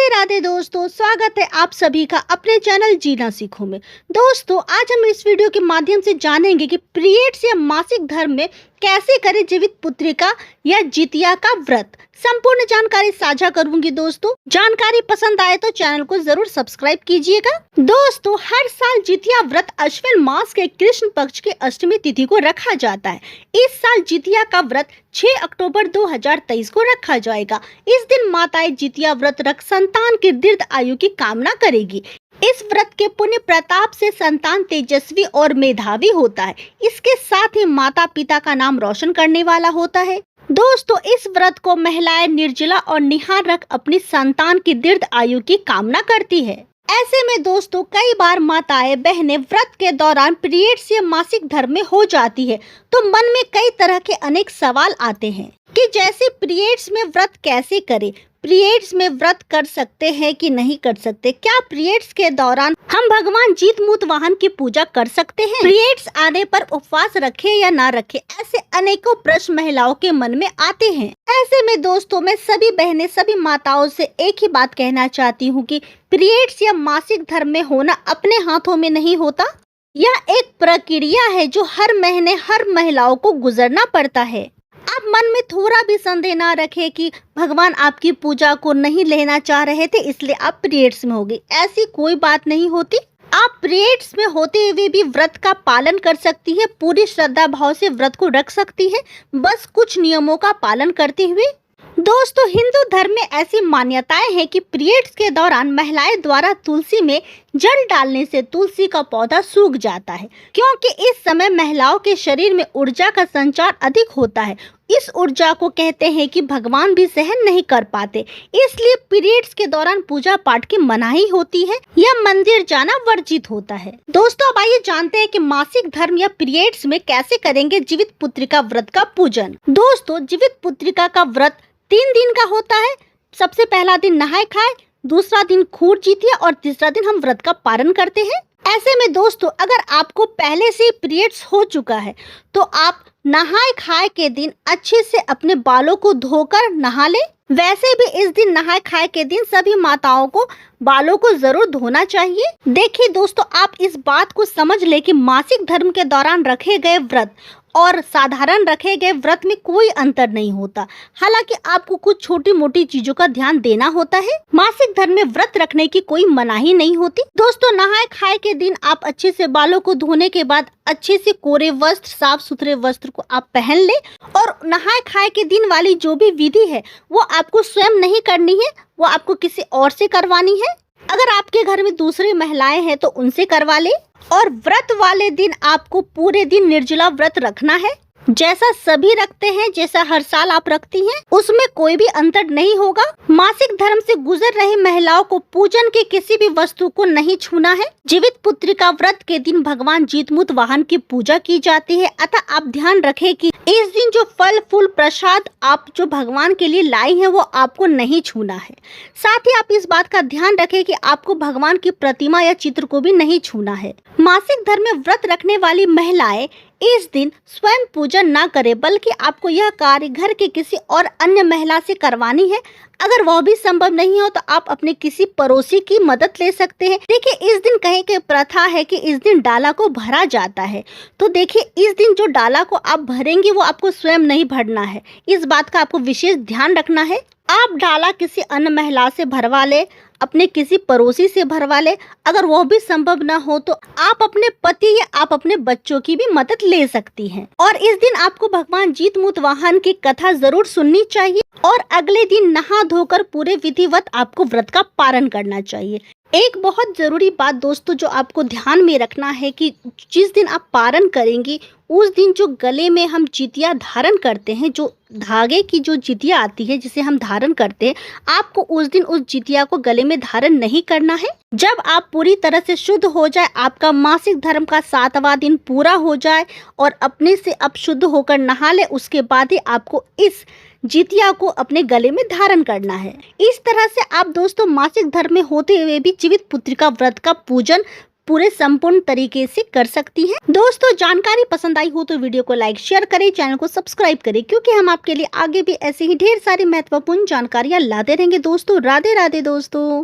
राधे राधे दोस्तों, स्वागत है आप सभी का अपने चैनल जीना सीखो में। दोस्तों, आज हम इस वीडियो के माध्यम से जानेंगे कि पीरियड्स या मासिक धर्म में कैसे करें जीवित पुत्रिका या जितिया का व्रत। संपूर्ण जानकारी साझा करूंगी। दोस्तों, जानकारी पसंद आए तो चैनल को जरूर सब्सक्राइब कीजिएगा। दोस्तों, हर साल जितिया व्रत अश्विन मास के कृष्ण पक्ष की अष्टमी तिथि को रखा जाता है। इस साल जितिया का व्रत 6 अक्टूबर 2023 को रखा जाएगा। इस दिन माताएं जितिया व्रत रख संतान की दीर्घ आयु की कामना करेगी। इस व्रत के पुण्य प्रताप से संतान तेजस्वी और मेधावी होता है। इसके साथ ही माता पिता का नाम रोशन करने वाला होता है। दोस्तों, इस व्रत को महिलाएं निर्जला और निहार रख अपनी संतान की दीर्घ आयु की कामना करती है। ऐसे में दोस्तों, कई बार माताएं बहनें व्रत के दौरान पीरियड्स या मासिक धर्म में हो जाती है तो मन में कई तरह के अनेक सवाल आते हैं कि जैसे पीरियड्स में व्रत कैसे करें, पीरियड्स में व्रत कर सकते हैं कि नहीं कर सकते, क्या पीरियड्स के दौरान हम भगवान जीतमूत वाहन की पूजा कर सकते हैं, पीरियड्स आने पर उपवास रखें या ना रखें, ऐसे अनेकों प्रश्न महिलाओं के मन में आते हैं। ऐसे में दोस्तों, मैं सभी बहनें सभी माताओं से एक ही बात कहना चाहती हूँ कि पीरियड्स या मासिक धर्म में होना अपने हाथों में नहीं होता। यह एक प्रक्रिया है जो हर महीने हर महिलाओं को गुजरना पड़ता है। आप मन में थोड़ा भी संदेह ना रखें कि भगवान आपकी पूजा को नहीं लेना चाह रहे थे इसलिए आप पीरियड्स में हो गई। ऐसी कोई बात नहीं होती। आप पीरियड्स में होते हुए भी व्रत का पालन कर सकती है, पूरी श्रद्धा भाव से व्रत को रख सकती है, बस कुछ नियमों का पालन करते हुए। दोस्तों, हिंदू धर्म में ऐसी मान्यताएं हैं कि पीरियड्स के दौरान महिलाएं द्वारा तुलसी में जल डालने से तुलसी का पौधा सूख जाता है, क्योंकि इस समय महिलाओं के शरीर में ऊर्जा का संचार अधिक होता है। इस ऊर्जा को कहते हैं कि भगवान भी सहन नहीं कर पाते, इसलिए पीरियड्स के दौरान पूजा पाठ की मनाही होती है या मंदिर जाना वर्जित होता है। दोस्तों, अब आइए जानते हैं कि मासिक धर्म या पीरियड्स में कैसे करेंगे जीवित पुत्रिका व्रत का पूजन। दोस्तों, जीवित पुत्रिका का व्रत 3 दिन का होता है। सबसे पहला दिन नहाए खाए, दूसरा दिन खूर जितिया और तीसरा दिन हम व्रत का पारण करते हैं। ऐसे में दोस्तों, अगर आपको पहले से पीरियड्स हो चुका है तो आप नहाए खाए के दिन अच्छे से अपने बालों को धोकर नहा ले। वैसे भी इस दिन नहाए खाए के दिन सभी माताओं को बालों को जरूर धोना चाहिए। देखिए दोस्तों, आप इस बात को समझ ले कि मासिक धर्म के दौरान रखे गए व्रत और साधारण रखे गए व्रत में कोई अंतर नहीं होता। हालांकि आपको कुछ छोटी मोटी चीजों का ध्यान देना होता है। मासिक धर्म में व्रत रखने की कोई मनाही नहीं होती। दोस्तों, नहाए खाए के दिन आप अच्छे से बालों को धोने के बाद अच्छे से कोरे वस्त्र, साफ सुथरे वस्त्र को आप पहन ले और नहाए खाए के दिन वाली जो भी विधि है वो आपको स्वयं नहीं करनी है, वो आपको किसी और से करवानी है। अगर आपके घर में दूसरी महिलाएं हैं तो उनसे करवा ले। और व्रत वाले दिन आपको पूरे दिन निर्जला व्रत रखना है, जैसा सभी रखते हैं, जैसा हर साल आप रखती हैं, उसमें कोई भी अंतर नहीं होगा। मासिक धर्म से गुजर रही महिलाओं को पूजन के किसी भी वस्तु को नहीं छूना है। जीवित पुत्रिका व्रत के दिन भगवान जीतमूत वाहन की पूजा की जाती है, अतः आप ध्यान रखें कि इस दिन जो फल फूल प्रसाद आप जो भगवान के लिए लाई हैं वो आपको नहीं छूना है। साथ ही आप इस बात का ध्यान रखें कि आपको भगवान की प्रतिमा या चित्र को भी नहीं छूना है। मासिक धर्म में व्रत रखने वाली महिलाएं इस दिन स्वयं पूजन ना करें, बल्कि आपको यह कार्य घर के किसी और अन्य महिला से करवानी है। अगर वह भी संभव नहीं हो तो आप अपने किसी पड़ोसी की मदद ले सकते हैं। देखिए, इस दिन कहीं की प्रथा है कि इस दिन डाला को भरा जाता है, तो देखिए इस दिन जो डाला को आप भरेंगे वो आपको स्वयं नहीं भरना है। इस बात का आपको विशेष ध्यान रखना है। आप डाला किसी अन्य महिला से भरवा ले, अपने किसी पड़ोसी से भरवा ले। अगर वह भी संभव न हो तो आप अपने पति या आप अपने बच्चों की भी मदद ले सकती हैं। और इस दिन आपको भगवान जीतमूत वाहन की कथा जरूर सुननी चाहिए और अगले दिन नहा धोकर पूरे विधिवत आपको व्रत का पारण करना चाहिए। एक बहुत जरूरी बात दोस्तों जो आपको ध्यान में रखना है कि जिस दिन आप पारण करेंगी उस दिन जो गले में हम जितिया धारण करते हैं, जो धागे की जो जितिया आती है जिसे हम धारण करते हैं, आपको उस दिन उस जितिया को गले में धारण नहीं करना है। जब आप पूरी तरह से शुद्ध हो जाए, आपका मासिक धर्म का 7वां दिन पूरा हो जाए और अपने से अब शुद्ध होकर नहा ले, उसके बाद ही आपको इस जितिया को अपने गले में धारण करना है। इस तरह से आप दोस्तों मासिक धर्म में होते हुए भी जीवित पुत्रिका व्रत का पूजन पूरे संपूर्ण तरीके से कर सकती हैं। दोस्तों जानकारी पसंद आई हो तो वीडियो को लाइक शेयर करें, चैनल को सब्सक्राइब करें, क्योंकि हम आपके लिए आगे भी ऐसे ही ढेर सारी महत्वपूर्ण जानकारियां लाते रहेंगे। दोस्तों राधे राधे दोस्तों।